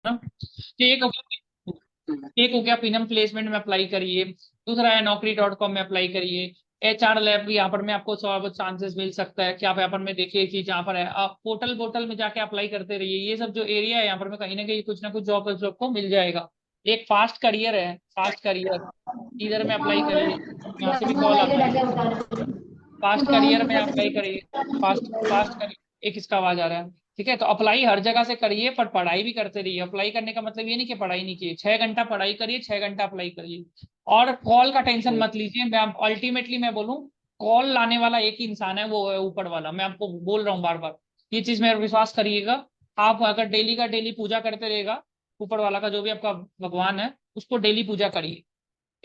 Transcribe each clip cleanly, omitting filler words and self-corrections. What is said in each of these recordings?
ना। तो एक हो गया प्रीमियम प्लेसमेंट में अप्लाई करिए। दूसरा है Naukri.com में अप्लाई करिए। HR लैब यहाँ पर में आपको थोड़ा बहुत चांसेस मिल सकता है कि आप यहाँ पर में देखिए चीज यहाँ पर है, आप पोर्टल पोर्टल में जाके अप्लाई करते रहिए। ये सब जो एरिया है यहाँ पर में कहीं ना कहीं कुछ ना कुछ जॉब जॉब को मिल जाएगा। एक फास्ट करियर है, फास्ट करियर, इधर में अप्लाई करिए, यहाँ से भी कॉल आता है। फास्ट करियर में अप्लाई करिए, फास्ट फास्ट करिए, एक इसका आवाज आ रहा है। ठीक है, तो अप्लाई हर जगह से करिए पर पढ़ाई भी करते रहिए। अप्लाई करने का मतलब ये नहीं कि पढ़ाई नहीं की, 6 घंटा पढ़ाई करिए, 6 घंटा अप्लाई करिए। और कॉल का टेंशन मत लीजिए। मैं अल्टीमेटली मैं बोलूं, कॉल लाने वाला एक ही इंसान है, वो है ऊपर वाला। मैं आपको बोल रहा हूँ बार बार, ये चीज मेरा विश्वास करिएगा। आप अगर डेली का डेली पूजा करते रहेगा, ऊपर वाला का जो भी आपका भगवान है उसको डेली पूजा करिए।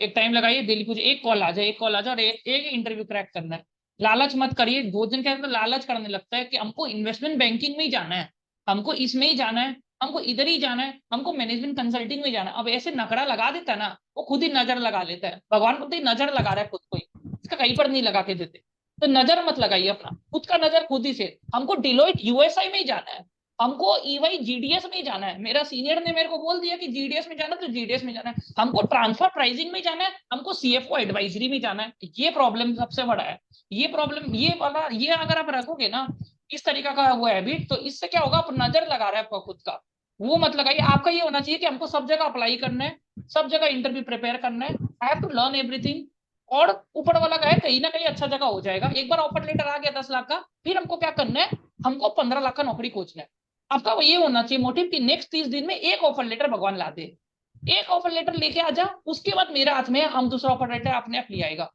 एक टाइम लगाइए डेली पूजा, एक कॉल आ जाए, एक कॉल आ जाए और एक इंटरव्यू क्रैक करना है। लालच मत करिए। बहुत दिन के अंदर लालच करने लगता है कि हमको इन्वेस्टमेंट बैंकिंग में ही जाना है, हमको इसमें ही जाना है, हमको इधर ही जाना है, हमको मैनेजमेंट कंसल्टिंग में जाना है। अब ऐसे नखरा लगा देता है ना, वो खुद ही नजर लगा लेता है। भगवान खुद ही नजर लगा रहा है खुद को ही, इसका कहीं पर नहीं लगा के देते। तो नजर मत लगाइए, अपना खुद का नजर खुद ही से। हमको डिलोइट यूएसआई में ही जाना है, हमको ईवाई जीडीएस में ही जाना है। मेरा सीनियर ने मेरे को बोल दिया कि जीडीएस में जाना, तो जीडीएस में जाना है। हमको ट्रांसफर प्राइसिंग में जाना है, हमको सीएफओ एडवाइजरी में जाना है। ये प्रॉब्लम सबसे बड़ा है। ये प्रॉब्लम ये वाला, ये अगर आप रखोगे ना इस तरीका का वो हैबिट, तो इससे क्या होगा, आप नजर लगा रहे हैं आपका खुद का, वो मत लगाइए। आपका ये होना चाहिए कि हमको सब जगह अप्लाई करना है, सब जगह इंटरव्यू प्रिपेयर करना है। I have to learn everything. और ऊपर वाला का है कहीं ना कहीं अच्छा जगह हो जाएगा। एक बार ऑफर लेटर आ गया 10 लाख का, फिर हमको क्या करना है, हमको 15 लाख का नौकरी खोजना है। आपका ये होना चाहिए मोटिव कि नेक्स्ट 30 दिन में एक ऑफर लेटर भगवान ला दे। एक ऑफर लेटर लेके आ जा, उसके बाद मेरे हाथ में हम दूसरा ऑफर लेटर अपने आप ले आएगा।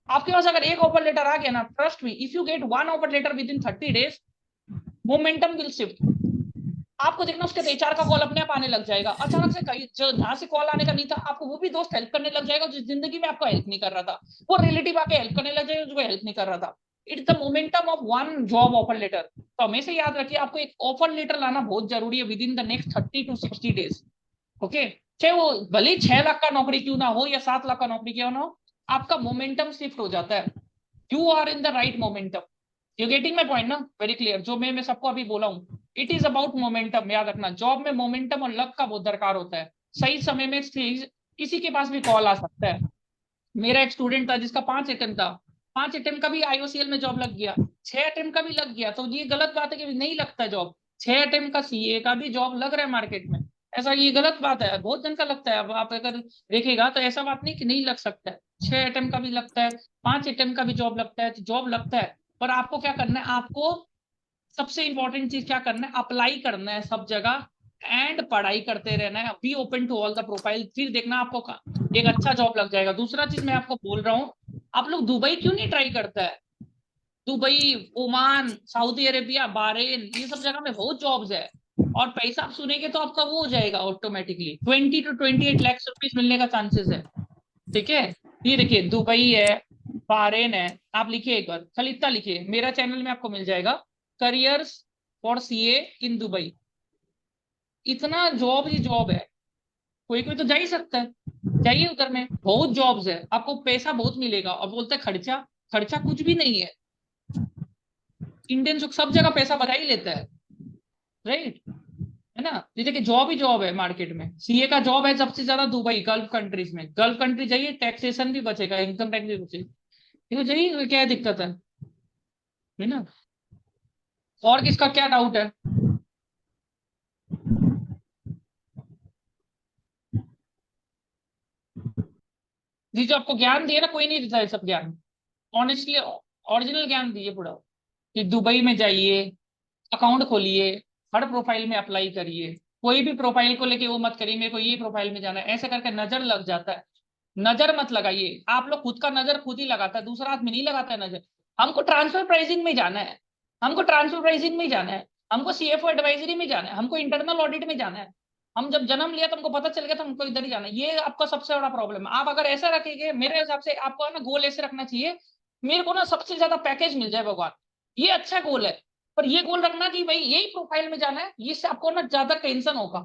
आपके पास अगर एक ऑफर लेटर आ गया ना, trust me, if you get one offer letter within 30 days, momentum will shift. आपको देखना उसके एचआर का कॉल अपने आप आने लग जाएगा। अचानक से कहीं जो जहां से कॉल आने का नहीं था, आपको वो भी दोस्त हेल्प करने लग जाएगा जो जिंदगी में आपको हेल्प नहीं कर रहा था। वो रिलेटिव आके हेल्प करने लग जाएगा जो हेल्प नहीं कर रहा था। It's the momentum of one job offer letter. तो हमेशा याद रखिए, आपको एक ऑफर लेटर लाना बहुत जरूरी है with in the next 30 to 60 days। Okay, चाहे वो भले 6 लाख का नौकरी क्यों ना हो या 7 लाख का नौकरी क्यों ना हो, आपका मोमेंटम शिफ्ट हो जाता है। You are in the right momentum. You getting my point ना, वेरी क्लियर। जो मैं सबको अभी बोला हूँ, इट इज अबाउट मोमेंटम। याद रखना, जॉब में मोमेंटम और लक का बहुत दरकार होता है। सही समय में किसी के पास भी कॉल आ सकता है। मेरा एक स्टूडेंट था जिसका 5 अटेम्प्ट था, 5 अटेम्प्ट का भी आईओसीएल में जॉब लग गया, 6 अटेम्प्ट का भी लग गया। तो ये गलत बात है कि नहीं लगता जॉब। 6 अटेम्प्ट का सीए का भी जॉब लग रहा है मार्केट में, ऐसा ये गलत बात है। बहुत जन का लगता है। अब आप अगर देखेगा तो ऐसा बात नहीं कि नहीं लग सकता है। 6 अटेम्प्ट का भी लगता है, 5 अटेम्प्ट का भी जॉब लगता है, जॉब लगता है। पर आपको क्या करना है, आपको सबसे इंपॉर्टेंट चीज क्या करना है, अप्लाई करना है सब जगह एंड पढ़ाई करते रहना है। Be open to all the profile, फिर देखना आपको एक अच्छा जॉब लग जाएगा। दूसरा चीज मैं आपको बोल रहा हूँ, आप लोग दुबई क्यों नहीं ट्राई करता है। Dubai, Oman, Saudi Arabia, Bahrain, ये सब जगह में बहुत जॉब्स है। और पैसा आप सुनेंगे तो आपका वो हो जाएगा ऑटोमेटिकली, 20 to 28 लाख रुपीज मिलने का चांसेस है। ठीक है, ये देखिए दुबई है, बहरेन है। आप लिखिए एक बार, खाली इतना लिखिए, मेरा चैनल में आपको मिल जाएगा, careers for CA in Dubai. इतना जॉब ही जॉब है, कोई कोई तो जा ही सकता है। जाइए उधर में बहुत जॉब्स है, आपको पैसा बहुत मिलेगा। और बोलते हैं खर्चा, खर्चा कुछ भी नहीं है। इंडियन सब जगह पैसा बचा ही लेता है, राइट, है ना। जैसे कि जॉब ही जॉब है मार्केट में। सीए का जॉब है सबसे ज्यादा दुबई, गल्फ कंट्रीज में। गल्फ कंट्री जाइए, टैक्सेशन भी बचेगा, इनकम टैक्स भी बचेगा। देखो जाइए, क्या दिक्कत है ना। और किसका क्या डाउट है। जी, जो आपको ज्ञान दिए ना, कोई नहीं देता है सब ज्ञान। ऑनेस्टली ओरिजिनल ज्ञान दिए पूरा, कि दुबई में जाइए, अकाउंट खोलिए, हर प्रोफाइल में अप्लाई करिए। कोई भी प्रोफाइल को लेके वो मत करिए मेरे को ये प्रोफाइल में जाना है, ऐसे करके नजर लग जाता है। नजर मत लगाइए। आप लोग खुद का नजर खुद ही लगाता है, दूसरा आदमी नहीं लगाता है नजर। हमको ट्रांसफर प्राइसिंग में जाना है, हमको ट्रांसफर प्राइसिंग में जाना है, हमको सीएफओ एडवाइजरी में जाना है, हमको इंटरनल ऑडिट में जाना है। हम जब जन्म लिया तो हमको पता चल गया था हमको इधर ही जाना है। ये आपका सबसे बड़ा प्रॉब्लम है। आप अगर ऐसा रखेंगे, मेरे हिसाब से आपको है ना गोल ऐसे रखना चाहिए, मेरे को ना सबसे ज्यादा पैकेज मिल जाए भगवान, ये अच्छा गोल है। पर ये गोल रखना कि भाई यही प्रोफाइल में जाना है, इससे आपको ना ज्यादा टेंशन होगा।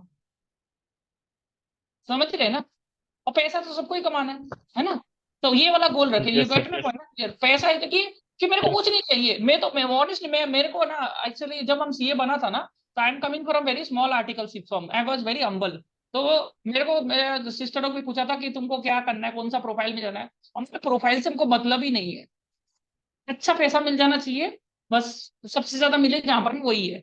समझ रहे हैं ना। और पैसा तो सबको ही कमाना है ना। तो ये वाला गोल रखे, ये यस बैठ सर, में यस। पड़ना है। पैसा है कि मेरे को कुछ नहीं चाहिए। मैं तो मैं ऑनेस्टली मैं मेरे को ना एक्चुअली जब हम सीए बना था ना, तो I am coming from very small articleship firm, I was very humble. तो मेरे को मेरे सिस्टरों को भी पूछा था कि तुमको क्या करना है, कौन सा प्रोफाइल में जाना है। हमने प्रोफाइल से हमको मतलब ही नहीं है, अच्छा पैसा मिल जाना चाहिए बस, सबसे ज्यादा मिले जहां पर भी वही है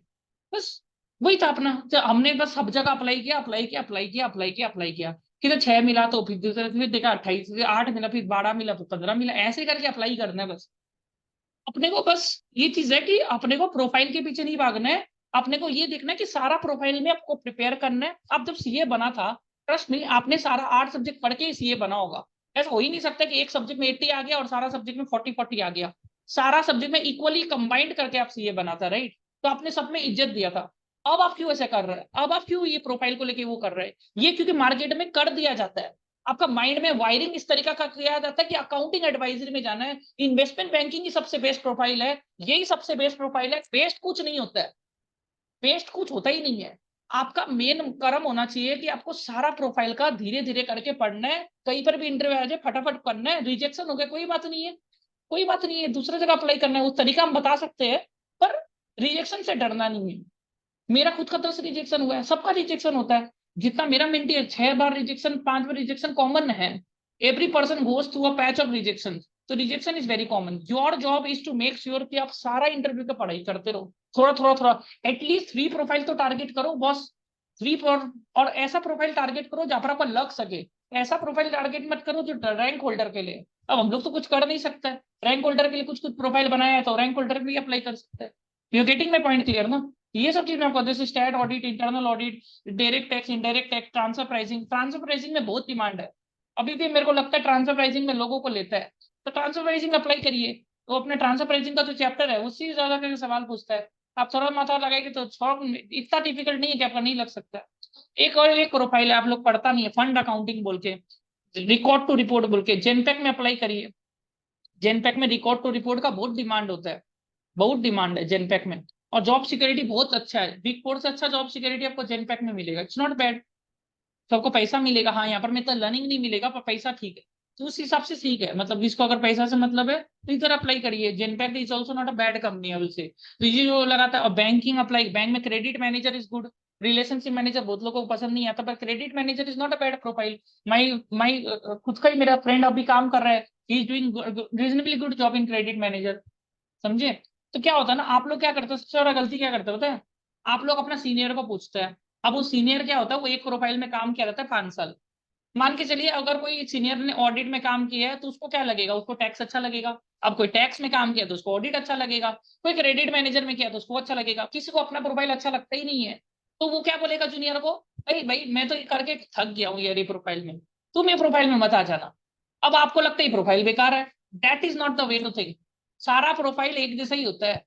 बस। वही था अपना, तो हमने बस सब जगह अप्लाई किया, अप्लाई किया, अप्लाई किया, अप्लाई किया, अप्लाई किया। किधर 6 मिला तो फिर दूसरे फिर देखा 28, फिर 8 मिला, फिर 12 मिला, फिर 15 मिला, ऐसे करके अप्लाई करना है बस। अपने को बस ये चीज है कि अपने को प्रोफाइल के पीछे नहीं भागना है। अपने को ये देखना है कि सारा प्रोफाइल में आपको प्रिपेयर करना है। अब जब सीए बना था, ट्रस्ट में आपने सारा 8 सब्जेक्ट पढ़ के ही सीए बना होगा। ऐसा हो ही नहीं सकता कि एक सब्जेक्ट में 80 आ गया और सारा सब्जेक्ट में 40-40 आ गया। सारा सब्जेक्ट में इक्वली कंबाइंड करके आप सीए बनाता, राइट? तो आपने सब में इज्जत दिया था। अब आप क्यों ऐसा कर रहे हैं? अब आप क्यों ये प्रोफाइल को लेके वो कर रहे हैं? ये क्योंकि मार्केट में कर दिया जाता है। आपका माइंड में वायरिंग इस तरीका का किया जाता है कि अकाउंटिंग एडवाइजरी में जाना है, इन्वेस्टमेंट बैंकिंग ही सबसे बेस्ट प्रोफाइल है, यही सबसे बेस्ट प्रोफाइल है। बेस्ट कुछ नहीं होता है, बेस्ट कुछ होता ही नहीं है। आपका मेन कर्म होना चाहिए कि आपको सारा प्रोफाइल का धीरे धीरे करके पढ़ना है। कहीं पर भी इंटरव्यू आ जाए फटाफट करना है, रिजेक्शन हो गया कोई बात नहीं है, कोई बात नहीं है, दूसरे जगह अप्लाई करना है, उस तरीका हम बता सकते हैं। पर रिजेक्शन से डरना नहीं है। मेरा खुद का 10 रिजेक्शन हुआ है, सबका रिजेक्शन होता है। जितना मेरा मेंटी है, 6 बार रिजेक्शन, 5 बार रिजेक्शन कॉमन है। Every person goes through a patch of rejection. तो rejection is very common. Your job is to make sure कि आप सारा इंटरव्यू का पढ़ाई करते रहो, थोड़ा थोड़ा थोड़ा। एटलीस्ट 3 प्रोफाइल तो टारगेट करो बॉस। 3 और ऐसा प्रोफाइल टारगेट करो जहां पर आपको लग सके। ऐसा प्रोफाइल टारगेट मत करो जो रैंक होल्डर के लिए। अब हम लोग तो कुछ कर नहीं सकते, रैंक होल्डर के लिए कुछ कुछ प्रोफाइल बनाया है तो रैंक होल्डर भी अप्लाई कर सकते हैं। You getting my point clear ना? ये सब चीज मैं आपको, जैसे stat audit, internal audit, direct tax, indirect tax, transfer pricing. Transfer pricing में बहुत डिमांड है, अभी भी मेरे को लगता है ट्रांसफर प्राइसिंग में लोगों को लेता है। तो ट्रांसफर प्राइसिंग अप्लाई करिए। तो अपने ट्रांसफर प्राइसिंग का जो चैप्टर है उससे ही ज्यादा करके सवाल पूछता है। आप थोड़ा माथा लगाएंगे तो इतना डिफिकल्ट नहीं है कि आपका नहीं लग सकता। एक और एक प्रोफाइल है, आप लोग पढ़ता नहीं है, फंड अकाउंटिंग बोल के, रिकॉर्ड टू रिपोर्ट बोल के, जेनपैक में अप्लाई करिए। जेनपैक में रिकॉर्ड टू रिपोर्ट का बहुत डिमांड होता है, बहुत डिमांड है जेनपैक में। और जॉब सिक्योरिटी बहुत अच्छा है, बिग फोर से अच्छा जॉब सिक्योरिटी आपको जेनपैक में मिलेगा, इट्स नॉट बैड। तो आपको पैसा मिलेगा, हाँ यहाँ पर मैं तो लर्निंग नहीं मिलेगा पर पैसा ठीक है। तो उस हिसाब से ठीक है, मतलब जिसको अगर पैसा से मतलब है तो इधर अप्लाई करिए। Genpact is also not a bad company I will say. तो ये जो लगाता है, और बैंकिंग अप्लाई, बैंक में credit manager is good. Relationship manager बहुत लोगों को पसंद नहीं आता, पर credit manager is not a bad profile. My my खुद का ही मेरा फ्रेंड अभी काम कर रहा है, he is doing reasonably good job in credit manager, समझे? तो क्या होता है ना, आप लोग क्या करते हो, सबसे बड़ा गलती क्या करते हो पता है? आप लोग अपना सीनियर को पूछते हैं। अब वो सीनियर क्या होता है, वो एक प्रोफाइल में काम किया रहता है 5 साल। मान के चलिए अगर कोई सीनियर ने ऑडिट में काम किया है तो उसको क्या लगेगा, उसको टैक्स अच्छा लगेगा। अब कोई टैक्स में काम किया तो उसको ऑडिट अच्छा लगेगा। कोई क्रेडिट मैनेजर में किया तो उसको अच्छा लगेगा। किसी को अपना प्रोफाइल अच्छा लगता ही नहीं है, तो वो क्या बोलेगा जूनियर को, भाई भाई मैं तो ये करके थक गया हूँ यार ये प्रोफाइल में, तुम ये प्रोफाइल में मत आ जाना। अब आपको लगता है ये प्रोफाइल बेकार है, that is not the way to think. सारा प्रोफाइल एक जैसा ही होता है।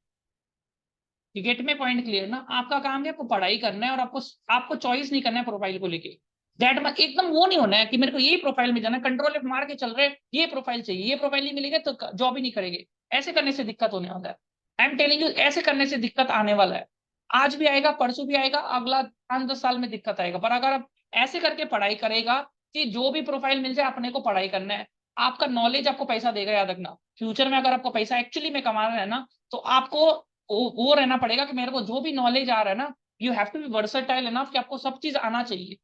You get my point clear ना? आपका काम है आपको पढ़ाई करना है, और आपको आपको चॉइस नहीं करना है प्रोफाइल को लेके। दैट मत एकदम वो नहीं होना है कि मेरे को यही प्रोफाइल में जाना, कंट्रोल एफ मार के चल रहे हैं, ये प्रोफाइल चाहिए, ये प्रोफाइल नहीं मिलेगा तो जॉब ही नहीं करेंगे। ऐसे करने से दिक्कत होने वाला है। आई एम टेलिंग यू, ऐसे करने से दिक्कत आने वाला है। आज भी आएगा, परसों भी आएगा, अगला 5-10 साल में दिक्कत आएगा। पर अगर आप ऐसे करके पढ़ाई करेगा कि जो भी प्रोफाइल मिल जाए अपने को पढ़ाई करना है, आपका नॉलेज आपको पैसा देगा, याद रखना। फ्यूचर में अगर आपको पैसा एक्चुअली में कमाना है ना, तो आपको वो रहना पड़ेगा कि मेरे को जो भी नॉलेज आ रहा है ना, you have to be versatile enough कि आपको सब चीज आना चाहिए।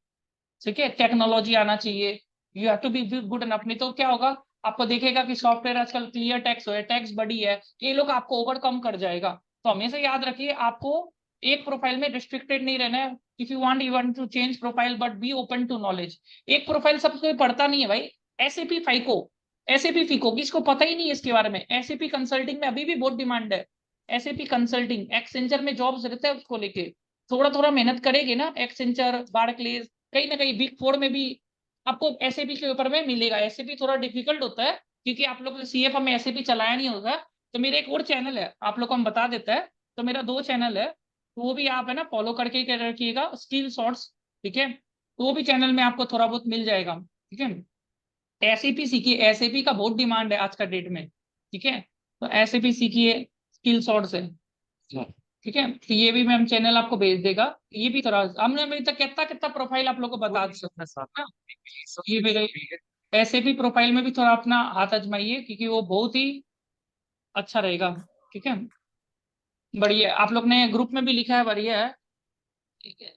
ठीक है, टेक्नोलॉजी आना चाहिए, you have to be good enough. नहीं तो क्या होगा, आपको देखेगा कि सॉफ्टवेयर आजकल क्लियर टैक्स हो है, टैक्स बड़ी है, ये लोग आपको ओवरकम कर जाएगा। तो हमेशा याद रखिए, आपको एक प्रोफाइल में रिस्ट्रिक्टेड नहीं रहना है। If you want to change profile but be open to knowledge. एक प्रोफाइल सब कोई पढ़ता नहीं है भाई। एसएपी फाइको, एसएपी फीको किसको पता ही नहीं है इसके बारे में। एसएपी कंसल्टिंग में अभी भी बहुत डिमांड है। एसएपी कंसल्टिंग, एक्सेंचर में जॉब्स रहता है उसको लेके। थोड़ा थोड़ा मेहनत करेगी ना, एक्सेंचर, बार्कलेज, कहीं ना कहीं बिग फोर में भी आपको एसएपी के ऊपर में मिलेगा। एसएपी थोड़ा डिफिकल्ट होता है क्योंकि आप लोग सीएफ में एसएपी चलाया नहीं होगा। तो मेरा एक और चैनल है, आप लोग को हम बता देता है। तो मेरा 2 चैनल है, तो वो भी आप है ना फॉलो करके रखिएगा, स्किल शॉर्ट्स। ठीक है, तो वो भी चैनल में आपको थोड़ा बहुत मिल जाएगा। ठीक है, एसएपी सीखिए, एसएपी का बहुत डिमांड है आज का डेट में। ठीक है, तो एसएपी सीखिए, स्किल शॉर्ट्स है। ठीक है, तो ये भी मैम चैनल आपको भेज देगा। ये भी थोड़ा हमने अभी तक कितना कितना प्रोफाइल आप लोगों को बता दिया। ये भी ऐसे भी प्रोफाइल में भी थोड़ा अपना हाथ आजमाइए क्योंकि वो बहुत ही अच्छा रहेगा। ठीक है, बढ़िया। आप लोग ने ग्रुप में भी लिखा है, बढ़िया है। ठीक है।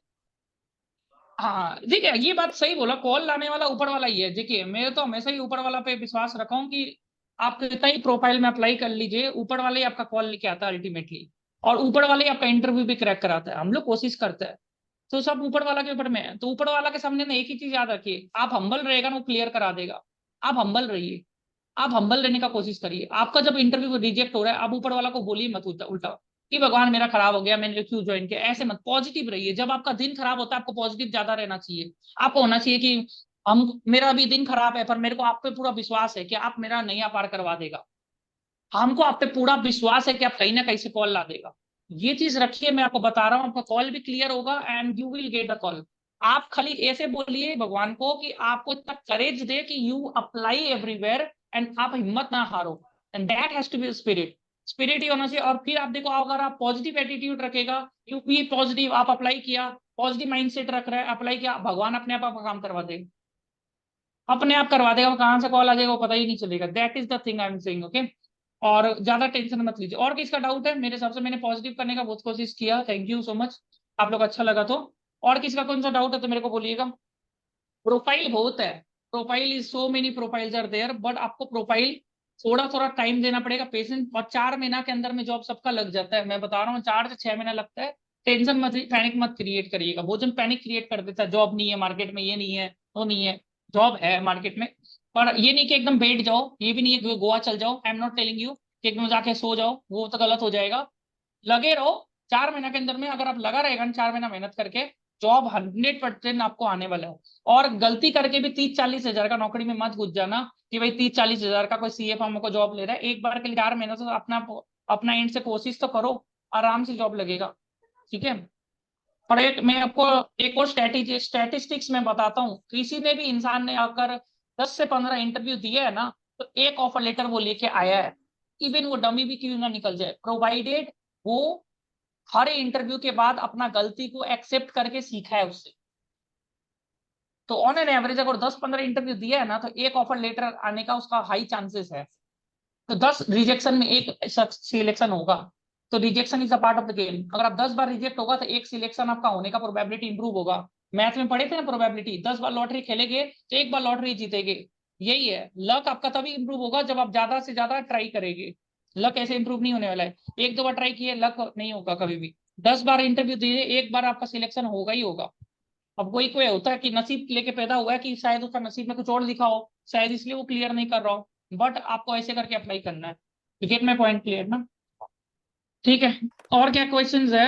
हाँ देखिए, ये बात सही बोला, कॉल लाने वाला ऊपर वाला ही है। देखिए मैं तो हमेशा ही ऊपर वाला पे विश्वास रखा हूँ कि आप कितना ही प्रोफाइल में अप्लाई कर लीजिए, ऊपर वाले ही आपका कॉल लेके आता है अल्टीमेटली। और ऊपर वाले ही आपका इंटरव्यू भी क्रैक कराता है। हम लोग कोशिश करते हैं, तो सब ऊपर वाला के ऊपर में है। तो ऊपर वाला के सामने ना एक ही चीज याद रखिए, आप हम्बल रहेगा ना वो क्लियर करा देगा। आप हम्बल रहिए, आप हम्बल रहने का कोशिश करिए। आपका जब इंटरव्यू रिजेक्ट हो रहा है, आप ऊपर वाला को बोलिए मत उल्टा उल्टा कि भगवान मेरा खराब हो गया, मैंने क्यों ज्वाइन किया, ऐसे मत। पॉजिटिव रहिए। जब आपका दिन खराब होता है आपको पॉजिटिव ज्यादा रहना चाहिए। आपको होना चाहिए कि हम मेरा अभी दिन खराब है पर मेरे को आप पे पूरा विश्वास है कि आप मेरा नैया पार करवा देगा। हमको आप पे पूरा विश्वास है कि आप कहीं ना कहीं से कॉल ला देगा। ये चीज रखिए, मैं आपको बता रहा हूँ, आपका कॉल भी क्लियर होगा and you will get the call. आप खाली ऐसे बोलिए भगवान को कि आपको इतना करेज दे कि यू अप्लाई एवरीवेयर, एंड आप हिम्मत ना हारो। And that has to be spirit. Spirit ही होना चाहिए। और फिर आप देखो, अगर आप पॉजिटिव एटीट्यूड रखेगा, यू बी पॉजिटिव, आप अप्लाई किया, पॉजिटिव माइंडसेट रख रहे हैं, अप्लाई किया, भगवान अपने आप आपका काम करवा देगा। अपने आप करवा देगा। वो कहाँ से कॉल आ जाएगा वो पता ही नहीं चलेगा। That is the thing I am saying, okay. और ज्यादा टेंशन मत लीजिए। और किसका डाउट है? मेरे हिसाब से मैंने पॉजिटिव करने का बहुत कोशिश किया। थैंक यू सो मच, आप लोग अच्छा लगा तो। और किसका कौन सा डाउट है तो मेरे को बोलिएगा। प्रोफाइल बहुत है, profile is so many profiles are there, but आपको प्रोफाइल थोड़ा थोड़ा टाइम देना पड़ेगा, पेशेंस। और 4 महीना के अंदर में जॉब सबका लग जाता है, मैं बता रहा हूँ 4 से 6 महीना लगता है। टेंशन मत, पैनिक मत क्रिएट करिएगा। भोजन पैनिक क्रिएट कर देता है, जॉब नहीं है मार्केट में, ये नहीं है वो नहीं है। जॉब है मार्केट में, पर ये नहीं कि एकदम बैठ जाओ, ये भी नहीं है कि गोवा चल जाओ। I am not telling you कि एकदम जाके सो जाओ, वो तो गलत हो जाएगा। लगे रहो। 4 महीना के अंदर में अगर आप लगा रहेगा ना, 4 महीना मेहनत करके, जॉब 100% आपको आने वाला है। और गलती करके भी 30-40 हजार का नौकरी में मत घुस जाना कि भाई 30-40 हजार का कोई सीए फॉर्म को जॉब ले रहा है। एक बार के लिए 4 महीना तो अपना अपना एंड से कोशिश तो करो, आराम से जॉब लगेगा। ठीक है। और एक मैं आपको एक और स्टैटिस्टिक्स में बताता हूँ। किसी ने भी इंसान ने अगर 10 से 15 इंटरव्यू दिए है ना, तो एक ऑफर लेटर वो लेके आया है। इवन वो डमी भी क्यों ना निकल जाए, प्रोवाइडेड वो हर इंटरव्यू के बाद अपना गलती को एक्सेप्ट करके सीखा है उससे। तो ऑन एन एवरेज अगर 10-15 इंटरव्यू दिया है ना, तो एक ऑफर लेटर आने का उसका हाई चांसेस है। तो 10 रिजेक्शन में एक सिलेक्शन होगा। तो rejection is a part of the game. अगर आप 10 बार रिजेक्ट होगा तो एक सिलेक्शन आपका होने का प्रोबेबिलिटी इंप्रूव होगा। मैथ में पढ़े थे ना प्रोबेबिलिटी, 10 बार लॉटरी खेलेंगे तो एक बार लॉटरी जीतेंगे। यही है, लक आपका तभी इंप्रूव होगा जब आप ज्यादा से ज्यादा ट्राई करेंगे। लक ऐसे इंप्रूव नहीं होने वाला है। 1-2 बार ट्राई किए, लक नहीं होगा कभी भी। 10 बार इंटरव्यू दिए, एक बार आपका सिलेक्शन होगा ही होगा। अब कोई कोई होता है कि नसीब लेके पैदा हुआ है, कि शायद उसका नसीब में कुछ और लिखा हो, शायद इसलिए वो क्लियर नहीं कर रहा हो। बट आपको ऐसे करके अप्लाई करना है। गेट माई पॉइंट क्लियर ना? ठीक है। और क्या क्वेश्चंस है?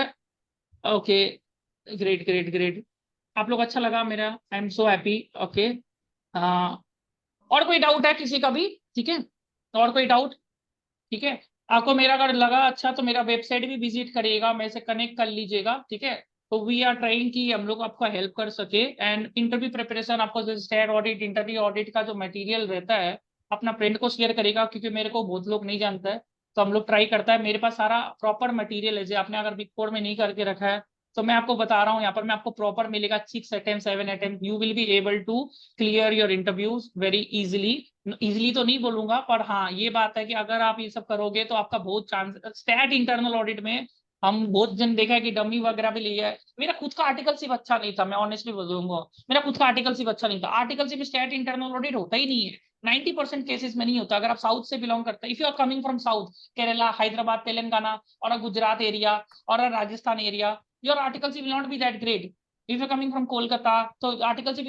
Okay, great great great. आप लोग अच्छा लगा मेरा, I am so happy. Okay. हाँ, और कोई डाउट है किसी का भी? ठीक है, और कोई डाउट? ठीक है। आपको मेरा अगर लगा अच्छा तो मेरा वेबसाइट भी विजिट करिएगा, मेरे से कनेक्ट कर लीजिएगा। ठीक है। तो वी आर ट्राइंग कि हम लोग आपका हेल्प कर सके। एंड इंटरव्यू प्रिपरेशन आपको जो स्टेट ऑडिट, इंटरव्यू ऑडिट का जो मटेरियल रहता है, अपना फ्रेंड को शेयर करेगा, क्योंकि मेरे को बहुत लोग नहीं जानता है। तो हम लोग ट्राई करता है, मेरे पास सारा प्रॉपर मटेरियल है। जो आपने अगर बिग फोर में नहीं करके रखा है, तो मैं आपको बता रहा हूँ, यहाँ पर मैं आपको प्रॉपर मिलेगा। 6 attempt 7 attempt you will be able to clear your interviews very easily. Easily तो नहीं बोलूंगा, पर हाँ ये बात है कि अगर आप ये सब करोगे तो आपका बहुत चांस। स्टैट इंटरनल ऑडिट में हम बहुत जन देखा है कि डमी वगैरह भी लिया है। मेरा खुद का आर्टिकल सिर्फ अच्छा नहीं था, मैं ऑनेस्टली बोलूंगा। मेरा खुद का आर्टिकल सिर्फ अच्छा नहीं था। आर्टिकल सिर्फ स्टैट इंटरनल ऑडिट होता ही नहीं है। 90% केसेस में नहीं होता। अगर आप साउथ से बिलोंग करते हैं, if you are coming from south, Kerala, Hyderabad, Telangana, और गुजरात एरिया, और Rajasthan area, your articles will not be that great. If you coming from Kolkata, तो आर्टिकल से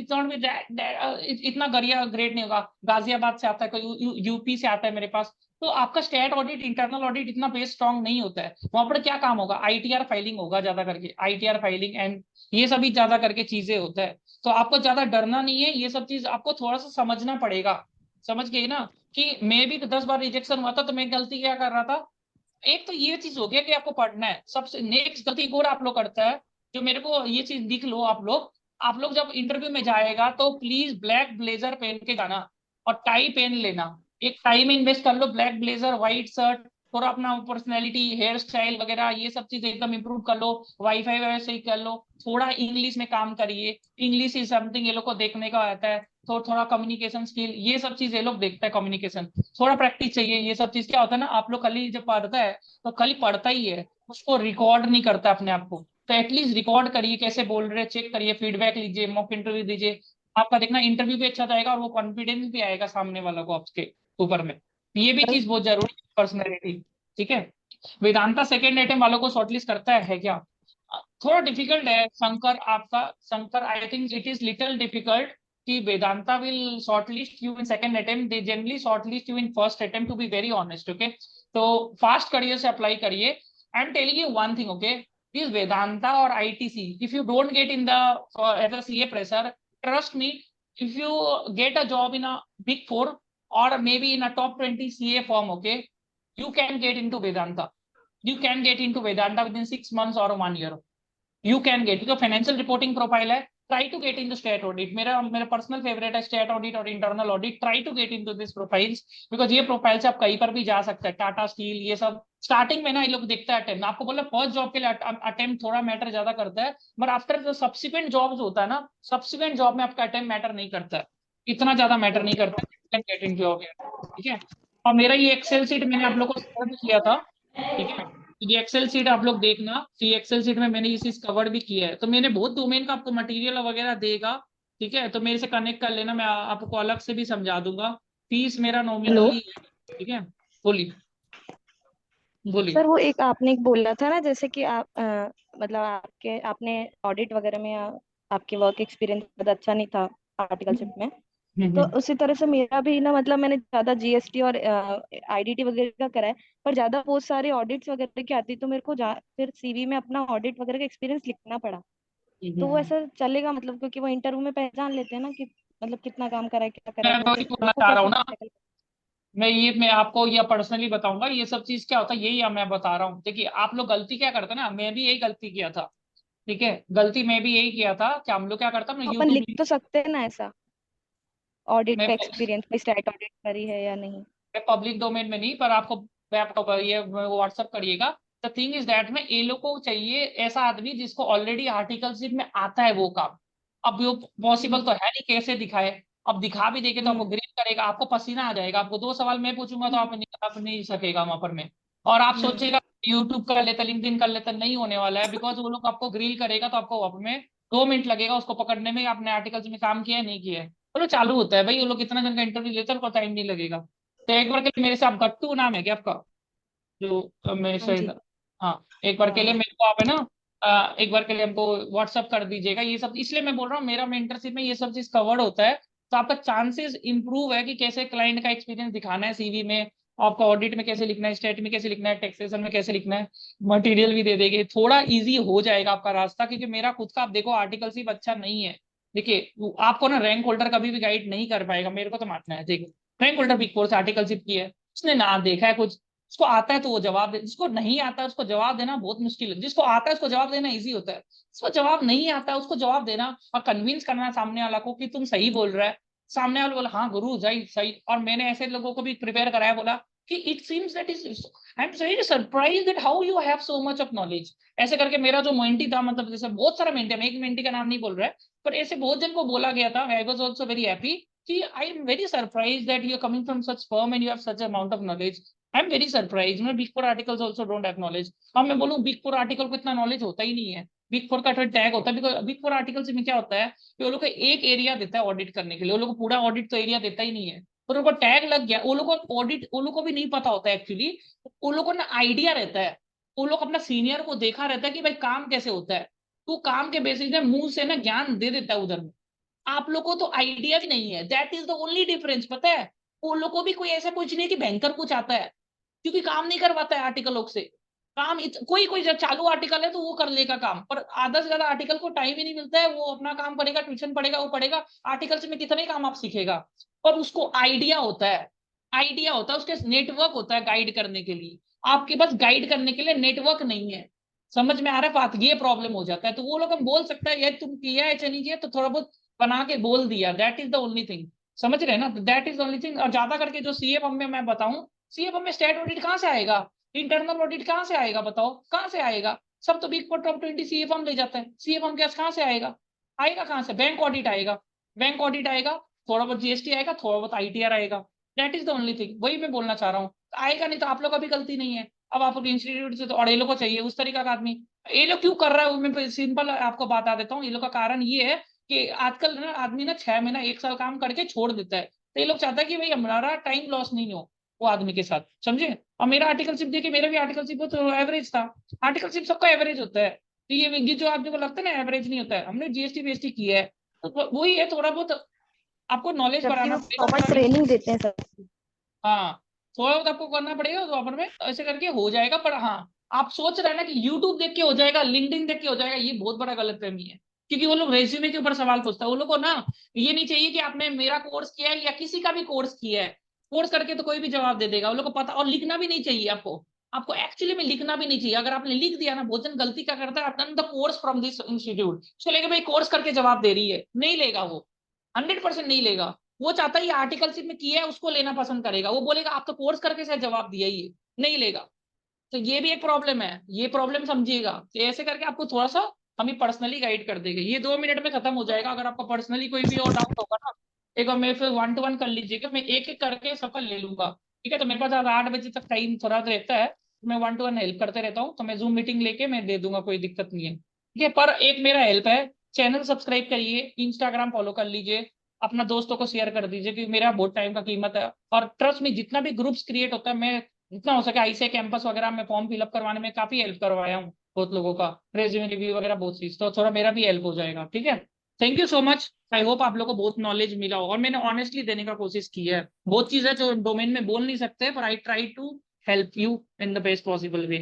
इतना गरिया ग्रेड नहीं होगा। गाजियाबाद से आता है, कोई यूपी से आता है मेरे पास। तो आपका स्टेट ऑडिट, इंटरनल ऑडिट इतना बेस स्ट्रांग नहीं होता है। वहां पर क्या काम होगा? आईटीआर फाइलिंग होगा ज्यादा करके, आईटीआर फाइलिंग एंड ये सभी ज्यादा करके चीजें होता है। तो आपको ज्यादा डरना नहीं है, ये सब चीज आपको थोड़ा सा समझना पड़ेगा। समझ गए ना? कि मैं भी 10 बार रिजेक्शन हुआ था तो मैं गलती क्या कर रहा था। एक तो ये चीज हो गया कि आपको पढ़ना है। सबसे नेक्स्ट गलती एक और आप लोग करता है, जो मेरे को ये चीज दिख लो। आप लोग जब इंटरव्यू में जाएगा तो प्लीज ब्लैक ब्लेजर पहन के जाना, और टाई पहन लेना। एक टाई में इन्वेस्ट कर लो, ब्लैक ब्लेजर, व्हाइट शर्ट, थोड़ा अपना पर्सनैलिटी, हेयर स्टाइल वगैरह ये सब चीज एकदम इंप्रूव कर लो। वाईफाई वगैरह सही कर लो। थोड़ा इंग्लिश में काम करिए। इंग्लिश इज समथिंग ये लोग को देखने का आता है। तो थोड़ा कम्युनिकेशन स्किल, ये सब चीज ये लोग देखता है, कम्युनिकेशन। थोड़ा प्रैक्टिस चाहिए। ये सब चीज क्या होता है ना, आप लोग खाली जब पढ़ता है तो खाली पढ़ता ही है, उसको रिकॉर्ड नहीं करता अपने आप को। तो एटलीस्ट रिकॉर्ड करिए कैसे बोल रहे, चेक करिए, फीडबैक लीजिए, मॉक इंटरव्यू दीजिए। आपका देखना इंटरव्यू भी अच्छा जाएगा और वो कॉन्फिडेंस भी आएगा सामने वाला को आपके ऊपर में। ये भी सर चीज बहुत जरूरी है, पर्सनैलिटी। ठीक है। वेदांता सेकेंड अटेम्प्ट वालों को शॉर्टलिस्ट करता है क्या? थोड़ा डिफिकल्ट है शंकर आपका। Shankar I think it is little difficult कि Vedanta will shortlist you in second attempt, they generally shortlist you in first attempt, to be very honest. Okay, तो फास्ट करिए से अप्लाई करिए। I am telling you one thing, okay, this Vedanta और ITC, if you don't get in the as a CA fresher, trust me, if you get a job in a big four or maybe in a top 20 CA firm, okay, you can get into Vedanta. You can get into Vedanta within 6 months or 1 year. You can get, because financial reporting profile है, try to get in the state audit. मेरा मेरा personal favourite है state audit और internal audit. Try to get into this profiles, because ये profile से आप कहीं पर भी जा सकते हैं। टाटा स्टील, ये सब स्टार्टिंग में ना ये लोग देखता है अटेम्प्ट। आपको बोला फर्स्ट जॉब के लिए अटेम्प्ट थोड़ा मैटर ज्यादा करता है, बट आफ्टर जो सब्सिक्वेंट जॉब्स होता है ना, सब्सिक्वेंट जॉब में आपका अटेम्प्ट मैटर नहीं करता है, इतना ज्यादा मैटर नहीं करता है, गेट इन जॉब। ठीक है। और मेरा ये एक्सेल सीट मैंने आप लोग को शेयर भी किया था। ठीक है, तो ये एक्सेल सीट आप लोग देखना, तो ये एक्सेल सीट में मैंने ये चीज कवर भी किया है। तो मैंने बहुत डोमेन का आपको मटेरियल वगैरह देगा। ठीक है, तो मेरे से कनेक्ट कर लेना, मैं आपको अलग से भी समझा दूंगा। फीस मेरा हेलो नॉमिनली है। ठीक है, बोलिए बोलिए। सर, वो एक आपने एक बोला था ना, जैसे कि आप मतलब आपने ऑडिट वगैरह में आपके वर्क एक्सपीरियंस बहुत अच्छा नहीं था आर्टिकलशिप में। तो हम्म। उसी तरह से मेरा भी ना, मतलब मैंने ज्यादा जीएसटी और आईडीटी वगैरह का करा है, पर ज्यादा बहुत सारे ऑडिट्स वगैरह की आती, तो मेरे को फिर सीवी में अपना ऑडिट वगैरह का एक्सपीरियंस लिखना पड़ा। तो वो हम्म। ऐसा चलेगा, मतलब क्योंकि वो इंटरव्यू में पहचान लेते हैं ना कि मतलब कितना काम करा है, क्या करा है, मैं तो वही फिर बोलना उसको चाह रहा कैसे हूँ ना, टैकल। मैं आपको ये पर्सनली बताऊंगा ये सब चीज क्या होता है, यही मैं बता रहा हूँ। देखिए आप लोग गलती क्या करते हैं ना, मैं भी यही गलती किया था। ठीक है, गलती मैं भी यही किया था कि हम लोग क्या करता मैं अपन यूट्यूब। लिख तो सकते हैं ना ऐसा, ऑडिट मैं का एक्सपीरियंस, स्टैट ऑडिट करी है या नहीं। पब्लिक डोमेन में नहीं, पर आपको मैं आपको ये व्हाट्सअप करिएगा। द थिंग इज दैट में ये लोग को चाहिए ऐसा आदमी जिसको ऑलरेडी आर्टिकलशिप में आता है वो काम। अब वो पॉसिबल तो हम्म है नहीं, कैसे दिखाए। अब दिखा भी देंगे तो आपको हम्म ग्रीन करेगा, आपको पसीना आ जाएगा, आपको दो सवाल मैं पूछूंगा तो आप नहीं सकेगा वहां पर में। और आप हम्म सोचेगा यूट्यूब कर लेता, लिंक्डइन कर लेता, नहीं होने वाला है, बिकॉज वो लोग आपको ग्रिल करेगा तो आपको वहां में 2 मिनट लगेगा उसको पकड़ने में, आपने आर्टिकल्स में काम किया है नहीं किया है। चलो चालू होता है भाई, वो लोग कितना जन का इंटरव्यू लेते हैं, उनको टाइम नहीं लगेगा। तो एक बार के लिए मेरे से आप, गट्टू नाम है क्या आपका? जो मेरे हाँ से, जी। हाँ, एक बार हाँ के लिए हाँ। मेरे को आप है ना, एक बार के लिए हमको व्हाट्सअप कर दीजिएगा ये सब। इसलिए मैं बोल रहा हूँ मेरा मेंटरशिप में ये सब चीज कवर्ड होता है, तो आपका चांसेस इंप्रूव है कि कैसे क्लाइंट का एक्सपीरियंस दिखाना है सीवी में, आपका ऑडिट में कैसे लिखना है, स्टेट में कैसे लिखना है, टैक्सेशन में कैसे लिखना है। मटेरियल भी दे देंगे, थोड़ा इजी हो जाएगा आपका रास्ता, क्योंकि मेरा खुद का आप देखो आर्टिकलशिप अच्छा नहीं है। देखिए आपको ना रैंक होल्डर कभी भी गाइड नहीं कर पाएगा, मेरे को तो मानना है। देखो रैंक होल्डर बिग फोर से आर्टिकलशिप की है, उसने ना देखा है कुछ, उसको आता है तो वो जवाब दे, जिसको नहीं आता है उसको जवाब देना बहुत मुश्किल है, जिसको आता है उसको जवाब देना इजी होता है। उसको जवाब नहीं आता है उसको जवाब देना और कन्विंस करना सामने वाला को कि तुम सही बोल रहा है। सामने वाला बोला हाँ गुरु सही सही। और मैंने ऐसे लोगों को भी प्रिपेयर कराया, बोला कि it seems that is, I am very surprise that how you have so much of knowledge. ऐसे करके मेरा जो मेंटी था, मतलब जैसे बहुत सारा मेंटी, मैं एक मेंटी का नाम नहीं बोल रहा है, पर ऐसे बहुत जन को बोला गया था। I was also very happy कि I am very surprise that you are coming from such firm and you have such amount of knowledge. I am very surprise, मैं big four articles also don't have knowledge. अब मैं बोलूं big four article को इतना knowledge होता ही नहीं है। Big four का टैग होता है, बिकॉज बिग फोर आर्टिकल्स में क्या होता है कि वो लोग को एक एरिया देता है ऑडिट करने के लिए, वो लोग को पूरा ऑडिट तो एरिया देता ही नहीं है। पर उनको टैग लग गया, वो लोग को ऑडिट, वो लोग को भी नहीं पता होता है एक्चुअली। वो लोग को ना आइडिया रहता है, वो लोग अपना सीनियर को देखा रहता है कि भाई काम कैसे होता है, तो काम के बेसिस में मुंह से ना ज्ञान दे देता है उधर में। आप लोगों को तो आइडिया भी नहीं है, that is the only difference, पता है। वो लोग को भी कोई ऐसा कुछ नहीं है कि भयंकर कुछ आता है, क्योंकि काम नहीं करवाता है आर्टिकलों से। कोई कोई जब चालू आर्टिकल है तो वो कर लेगा काम, पर आधा से ज्यादा आर्टिकल को टाइम ही नहीं मिलता है, वो अपना काम करेगा, ट्यूशन पढ़ेगा, वो पढ़ेगा। आर्टिकल से में कितने काम आप सीखेगा। पर उसको आइडिया होता है, आइडिया होता है, उसके नेटवर्क होता है गाइड करने के लिए। आपके पास गाइड करने के लिए नेटवर्क नहीं है। समझ में आ रहा है बात, ये प्रॉब्लम हो जाता है। तो वो लोग हम बोल सकता है यार तुम किया है नहीं किया, तो थोड़ा बहुत बना के बोल दिया, that is the only thing. समझ रहे हैं ना, that is the only thing. और ज्यादा करके जो सीएफ में मैं बताऊं, सीएफ में स्टेट ऑडिट कहाँ से आएगा, इंटरनल ऑडिट कहाँ से आएगा, बताओ कहाँ से आएगा। सब तो बिग फोर टॉप 20 सीएफ ले जाता है, सीएफ के कहाँ से आएगा, आएगा कहाँ से? बैंक ऑडिट आएगा, बैंक ऑडिट आएगा, थोड़ा बहुत जीएसटी आएगा, थोड़ा बहुत आईटीआर आएगा। That is the only thing, वही मैं बोलना चाह रहा हूँ। आएगा नहीं तो आप लोग का भी गलती नहीं है। अब आप इंस्टीट्यूट से तो, और ये लोग को चाहिए उस तरीका का आदमी। ये लोग क्यों कर रहा है, मैं सिंपल आपको बता देता हूँ। ये लोग का कारण ये है कि आजकल ना आदमी ना 6 महीना 1 साल काम करके छोड़ देता है, तो ये लोग चाहता है कि भाई हमारा टाइम लॉस नहीं हो वो आदमी के साथ, समझे। और मेरा आर्टिकलशिप देखिए, मेरा भी आर्टिकलशिप तो एवरेज था। आर्टिकलशिप सबका एवरेज होता है, तो ये जो आदमी को लगता है ना एवरेज नहीं होता है, हमने जीएसटी बीएसटी किया है, तो वही है, थोड़ा बहुत आपको नॉलेज जबकि बढ़ाना वो पड़ेगा प्रॉपर स्टार्टिंग। ट्रेनिंग देते हैं सबकी। हाँ, थोड़ा बहुत आपको करना पड़ेगा तो वहां पर में ऐसे करके हो जाएगा। पर हाँ, आप सोच रहे हैं ना कि यूट्यूब देख के हो जाएगा, लिंक्डइन देख के हो जाएगा, ये बहुत बड़ा गलतफहमी है। क्योंकि वो लोग रेज्यूमे के ऊपर सवाल पूछता है, वो लोग को ना ये नहीं चाहिए कि आपने मेरा कोर्स किया है या किसी का भी कोर्स किया है। कोर्स करके तो कोई भी जवाब दे देगा, वो लोग को पता। और लिखना भी नहीं चाहिए आपको, आपको एक्चुअली में लिखना भी नहीं चाहिए। अगर आपने लिख दिया ना, बहुत जन गलती क्या करता है, आपने the course from this institute, उसको लेके भाई कोर्स करके जवाब दे रही है, नहीं लेगा वो, 100% नहीं लेगा। वो चाहता है ये आर्टिकलशिप में किया है उसको लेना पसंद करेगा, वो बोलेगा आप तो कोर्स करके शायद जवाब दिया ही है, नहीं लेगा। तो ये भी एक प्रॉब्लम है, ये प्रॉब्लम समझिएगा। तो ऐसे करके आपको थोड़ा सा हम ही पर्सनली गाइड कर देंगे, ये 2 मिनट में खत्म हो जाएगा। अगर आपका पर्सनली कोई भी और डाउट होगा ना, एक बार मेरे फिर 1 to 1 कर लीजिएगा, मैं एक एक करके सबका ले लूंगा। ठीक है, तो मेरे पास आज 8 बजे तक टाइम थोड़ा रहता है, तो मैं 1 to 1 हेल्प करते रहता हूँ, तो मैं जूम मीटिंग लेके मैं दे दूंगा, कोई दिक्कत नहीं है। ठीक है, पर एक मेरा हेल्प है, चैनल सब्सक्राइब करिए, इंस्टाग्राम फॉलो कर लीजिए, अपना दोस्तों को शेयर कर दीजिए, क्योंकि मेरा बहुत टाइम का कीमत है। और ट्रस्ट में जितना भी ग्रुप्स क्रिएट होता है, मैं जितना हो सके आईसीए कैंपस वगैरह में फॉर्म फिलअप करवाने में काफी हेल्प करवाया हूँ बहुत लोगों का, रेज्यूमे रिव्यू वगैरह बहुत चीज, तो थोड़ा मेरा भी हेल्प हो जाएगा। ठीक है, thank you so much. I hope आप लोगों को बहुत नॉलेज मिला हो, और मैंने ऑनेस्टली देने का कोशिश की है। बहुत चीजें जो डोमेन में बोल नहीं सकते, पर I try to help you in the best possible way.